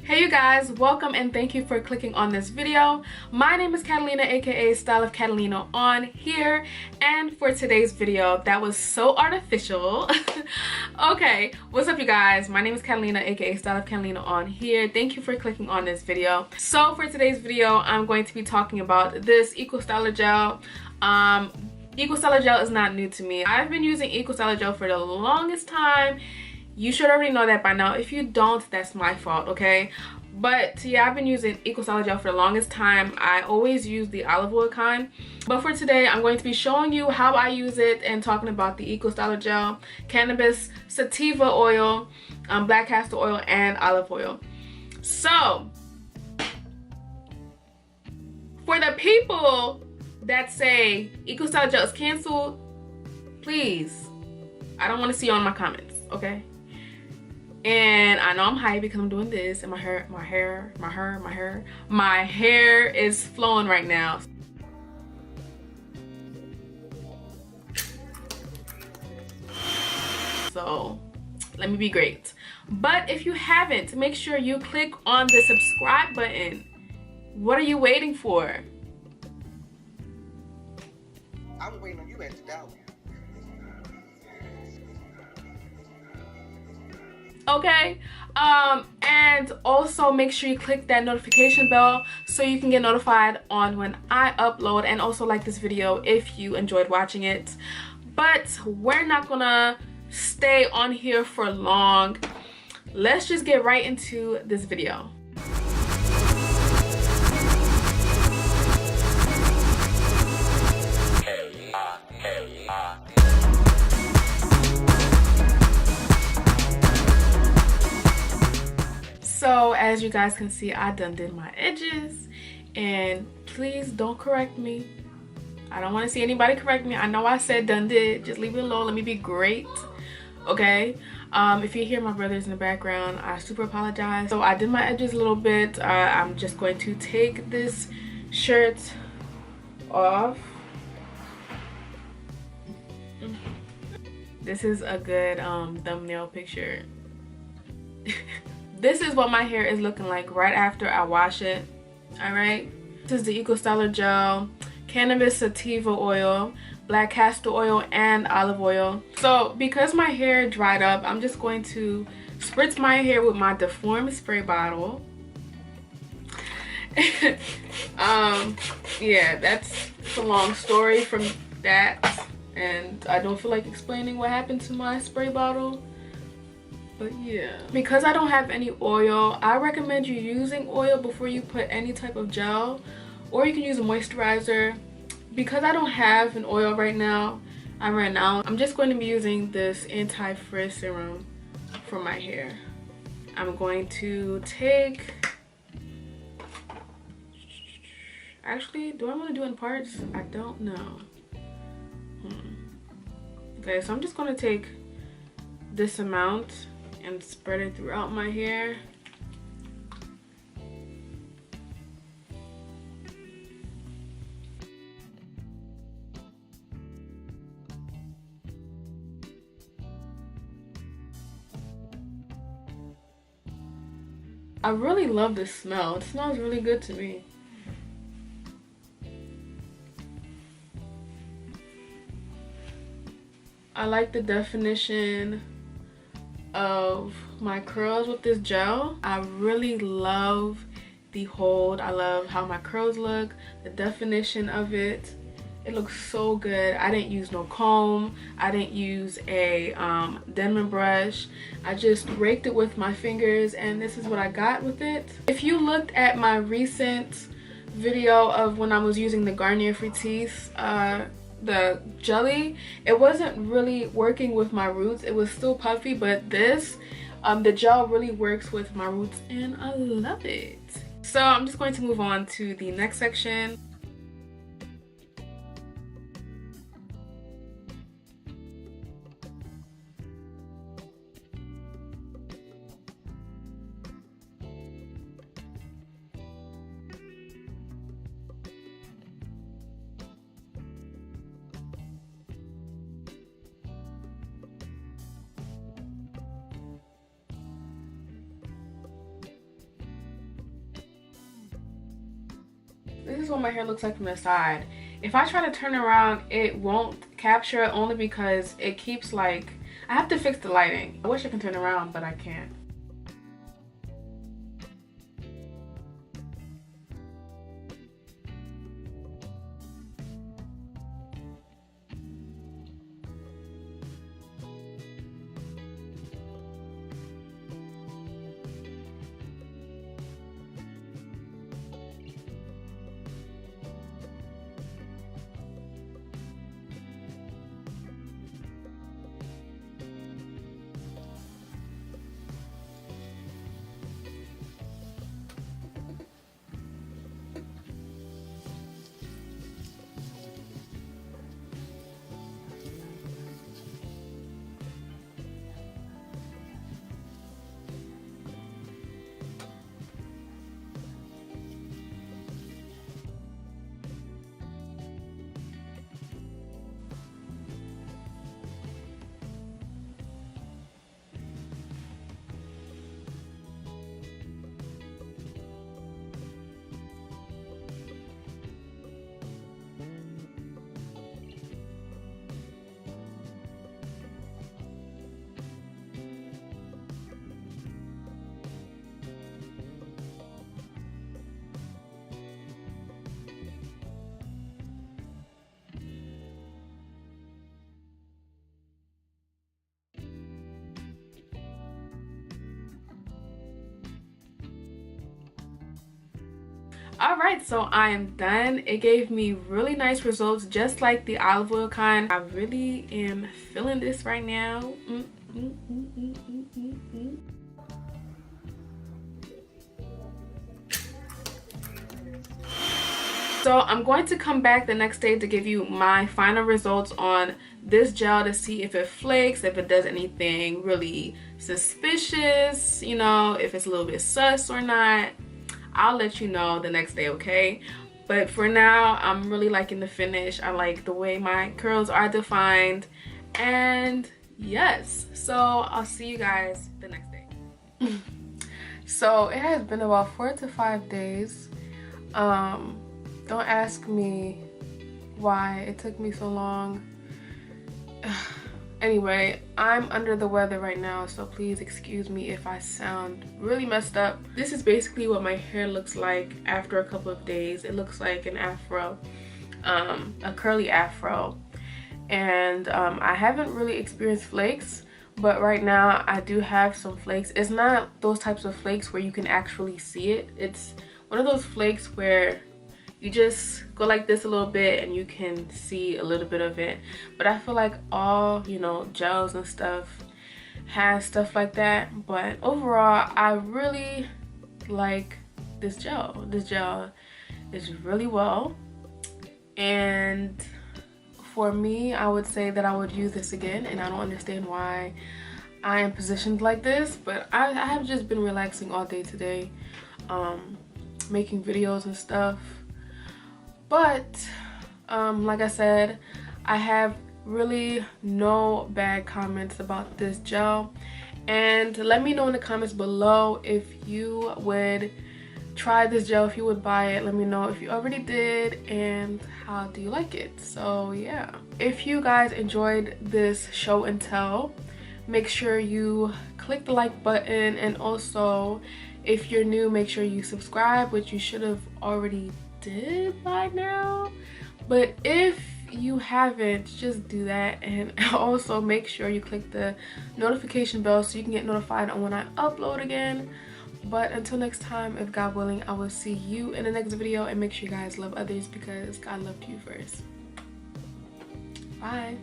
Hey you guys, welcome and thank you for clicking on this video. My name is Catalina, aka Style of Catalina on here, and for today's video, that was so artificial. Okay, what's up you guys? My name is Catalina, aka Style of Catalina on here. Thank you for clicking on this video. So for today's video, I'm going to be talking about this Eco Styler gel. Eco Styler gel is not new to me. I've been using Eco Styler gel for the longest time. You should already know that by now. If you don't, that's my fault, okay? But yeah, I've been using Eco Styler gel for the longest time. I always use the olive oil kind. But for today, I'm going to be showing you how I use it and talking about the Eco Styler gel, cannabis, sativa oil, black castor oil, and olive oil. So, for the people that say Eco Styler gel is canceled, please, I don't want to see you on my comments, okay? And I know I'm hyped because I'm doing this and my hair is flowing right now. So let me be great. But if you haven't, make sure you click on the subscribe button. What are you waiting for? I'm waiting on you at the dollar. Okay, and also make sure you click that notification bell so you can get notified on when I upload, and also like this video if you enjoyed watching it. But we're not gonna stay on here for long. Let's just get right into this video. So as you guys can see, I done did my edges, and please don't correct me. I don't want to see anybody correct me. I know I said done did, just leave it alone. Let me be great, okay? If you hear my brothers in the background, I super apologize. So I did my edges a little bit. I'm just going to take this shirt off. This is a good thumbnail picture. This is what my hair is looking like right after I wash it. All right, this is the Eco Styler gel, cannabis sativa oil, black castor oil, and olive oil. So because my hair dried up, I'm just going to spritz my hair with my deformed spray bottle. Yeah, that's a long story from that, and I don't feel like explaining what happened to my spray bottle. But yeah, because I don't have any oil, I recommend you using oil before you put any type of gel, or you can use a moisturizer. Because I don't have an oil right now, I'm just going to be using this anti-frizz serum for my hair. I'm going to take, actually, do I want to do it in parts? I don't know. Okay, so I'm just going to take this amount and spread it throughout my hair. I really love this smell. It smells really good to me. I like the definition of my curls with this gel. I really love the hold. I love how my curls look, the definition of it. It looks so good. I didn't use no comb. I didn't use a Denman brush. I just raked it with my fingers, and this is what I got with it. If you looked at my recent video of when I was using the Garnier Fructis, the jelly, it wasn't really working with my roots. It was still puffy, but this the gel really works with my roots, and I love it. So I'm just going to move on to the next section. this is what my hair looks like from the side. If I try to turn around, it won't capture it, only because it keeps like, I have to fix the lighting. I wish I could turn around, but I can't. Alright, so I am done. It gave me really nice results, just like the olive oil kind. I really am feeling this right now. So I'm going to come back the next day to give you my final results on this gel, to see if it flakes, if it does anything really suspicious, you know, if it's a little bit sus or not. I'll let you know the next day, okay? But for now, I'm really liking the finish. I like the way my curls are defined. And yes, so I'll see you guys the next day. So it has been about 4 to 5 days. Don't ask me why it took me so long. Anyway, I'm under the weather right now, so please excuse me if I sound really messed up. This is basically what my hair looks like after a couple of days. It looks like an afro, a curly afro. And I haven't really experienced flakes, but right now I do have some flakes. It's not those types of flakes where you can actually see it. It's one of those flakes where you just go like this a little bit and you can see a little bit of it. But I feel like all, you know, gels and stuff has stuff like that. But overall, I really like this gel. This gel is really well. And for me, I would say that I would use this again. And I don't understand why I am positioned like this. But I have just been relaxing all day today, making videos and stuff. But like I said, I have really no bad comments about this gel. And let me know in the comments below if you would try this gel, if you would buy it. Let me know if you already did and how do you like it. So yeah, if you guys enjoyed this show and tell, make sure you click the like button, and also if you're new, make sure you subscribe, which you should have already did by now. But if you haven't, just do that. And also make sure you click the notification bell so you can get notified on when I upload again. But until next time, if God willing, I will see you in the next video. And make sure you guys love others, because God loved you first. Bye.